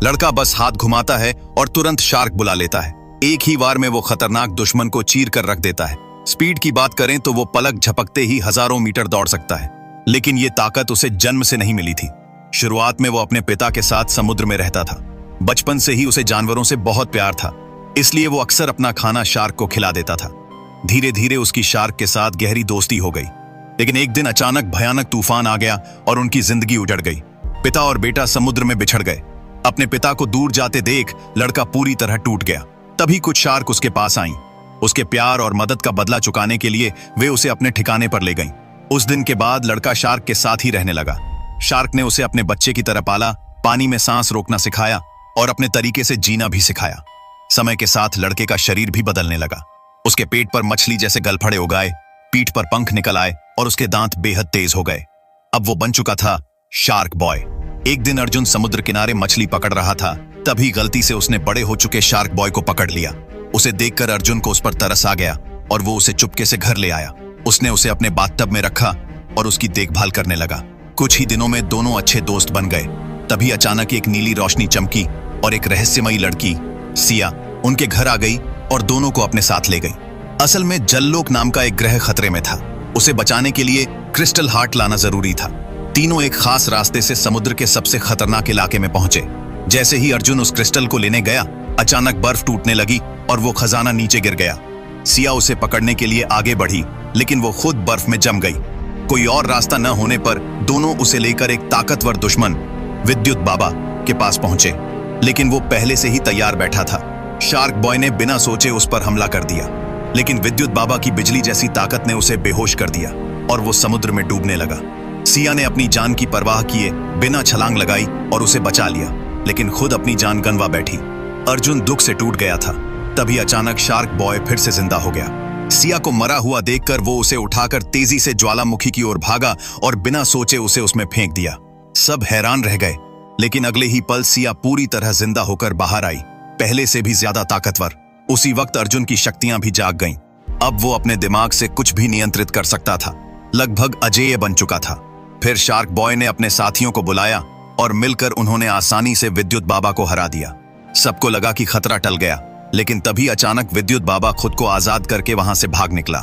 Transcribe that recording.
लड़का बस हाथ घुमाता है और तुरंत शार्क बुला लेता है। एक ही वार में वो खतरनाक दुश्मन को चीर कर रख देता है। स्पीड की बात करें तो वो पलक झपकते ही हजारों मीटर दौड़ सकता है, लेकिन ये ताकत उसे जन्म से नहीं मिली थी। शुरुआत में वो अपने पिता के साथ समुद्र में रहता था। बचपन से ही उसे जानवरों से बहुत प्यार था, इसलिए वो अक्सर अपना खाना शार्क को खिला देता था। धीरे धीरे उसकी शार्क के साथ गहरी दोस्ती हो गई, लेकिन एक दिन अचानक भयानक तूफान आ गया और उनकी जिंदगी उजड़ गई। पिता और बेटा समुद्र में बिछड़ गए। अपने पिता को दूर जाते देख लड़का पूरी तरह टूट गया। तभी कुछ शार्क उसके पास आईं। उसके प्यार और मदद का बदला चुकाने के लिए वे उसे अपने ठिकाने पर ले गईं। उस दिन के बाद लड़का शार्क के साथ ही रहने लगा। शार्क ने उसे अपने बच्चे की तरह पाला, पानी में सांस रोकना सिखाया और अपने तरीके से जीना भी सिखाया। समय के साथ लड़के का शरीर भी बदलने लगा। उसके पेट पर मछली जैसे गलफड़े उगाए, पीठ पर पंख निकल आए और उसके दांत बेहद तेज हो गए। अब वो बन चुका था शार्क बॉय। एक दिन अर्जुन समुद्र किनारे मछली पकड़ रहा था, तभी गलती से उसने बड़े हो चुके शार्क बॉय को पकड़ लिया। उसे देखकर अर्जुन को उस पर तरस आ गया और वो उसे चुपके से घर ले आया। उसने उसे अपने बाथटब में रखा और उसकी देखभाल करने लगा। कुछ ही दिनों में दोनों अच्छे दोस्त बन गए। तभी अचानक एक नीली रोशनी चमकी और एक रहस्यमयी लड़की सिया उनके घर आ गई और दोनों को अपने साथ ले गई। असल में जल्लोक नाम का एक ग्रह खतरे में था। उसे बचाने के लिए क्रिस्टल हार्ट लाना जरूरी था। तीनों एक खास रास्ते से समुद्र के सबसे खतरनाक इलाके में पहुंचे। जैसे ही अर्जुन उस क्रिस्टल को लेने गया, अचानक बर्फ टूटने लगी और वो खजाना नीचे गिर गया। सिया उसे पकड़ने के लिए आगे बढ़ी, लेकिन वो खुद बर्फ में जम गई। कोई और रास्ता न होने पर दोनों उसे लेकर एक ताकतवर दुश्मन विद्युत बाबा के पास पहुंचे, लेकिन वो पहले से ही तैयार बैठा था। शार्क बॉय ने बिना सोचे उस पर हमला कर दिया, लेकिन विद्युत बाबा की बिजली जैसी ताकत ने उसे बेहोश कर दिया और वो समुद्र में डूबने लगा। सिया ने अपनी जान की परवाह किए बिना छलांग लगाई और उसे बचा लिया, लेकिन खुद अपनी जान गंवा बैठी। अर्जुन दुख से टूट गया था। तभी अचानक शार्क बॉय फिर से जिंदा हो गया। सिया को मरा हुआ देखकर वो उसे उठाकर तेजी से ज्वालामुखी की ओर भागा और बिना सोचे उसे उसमें फेंक दिया। सब हैरान रह गए, लेकिन अगले ही पल सिया पूरी तरह जिंदा होकर बाहर आई, पहले से भी ज्यादा ताकतवर। उसी वक्त अर्जुन की शक्तियां भी जाग गईं। अब वो अपने दिमाग से कुछ भी नियंत्रित कर सकता था, लगभग अजेय बन चुका था। फिर शार्क बॉय ने अपने साथियों को बुलाया और मिलकर उन्होंने आसानी से विद्युत बाबा को हरा दिया। सबको लगा कि खतरा टल गया, लेकिन तभी अचानक विद्युत बाबा खुद को आजाद करके वहां से भाग निकला।